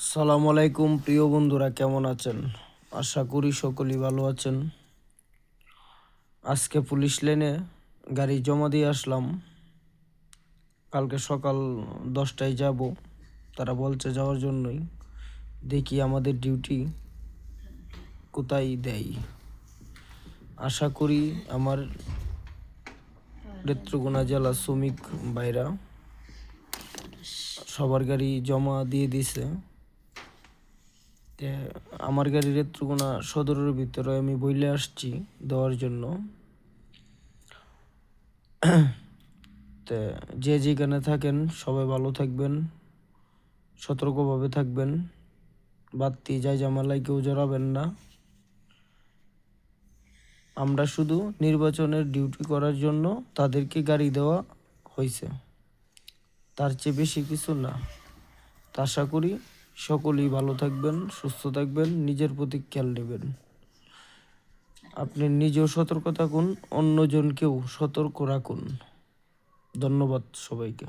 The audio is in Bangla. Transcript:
সালাম আলাইকুম প্রিয় বন্ধুরা, কেমন আছেন? আশা করি সকলেই ভালো আছেন। আজকে পুলিশ লাইনে গাড়ি জমা দিয়ে আসলাম। কালকে সকাল 10টায় যাব, তারা বলছে যাওয়ার জন্যই। দেখি আমাদের ডিউটি কোথায় দেয়। আশা করি আমার নেত্রকোনা জেলা শ্রমিক ভাইরা সবার গাড়ি জমা দিয়ে দিছে। আমার গাড়ি নেত্রকোনা সদরের ভিতরে আমি বইলে আসছি দেওয়ার জন্য। তো যে যেখানে থাকেন সবাই ভালো থাকবেন, সতর্কভাবে থাকবেন, বাড়তি যাই জামালায় কেউ জড়াবেন না। আমরা শুধু নির্বাচনের ডিউটি করার জন্য তাদেরকে গাড়ি দেওয়া হয়েছে, তার চেয়ে বেশি কিছু না। তা আশা করি সকলেই ভালো থাকবেন, সুস্থ থাকবেন, নিজের প্রতি খেয়াল নেবেন। আপনি নিজেও সতর্ক থাকুন, অন্যজনকেও সতর্ক রাখুন। ধন্যবাদ সবাইকে।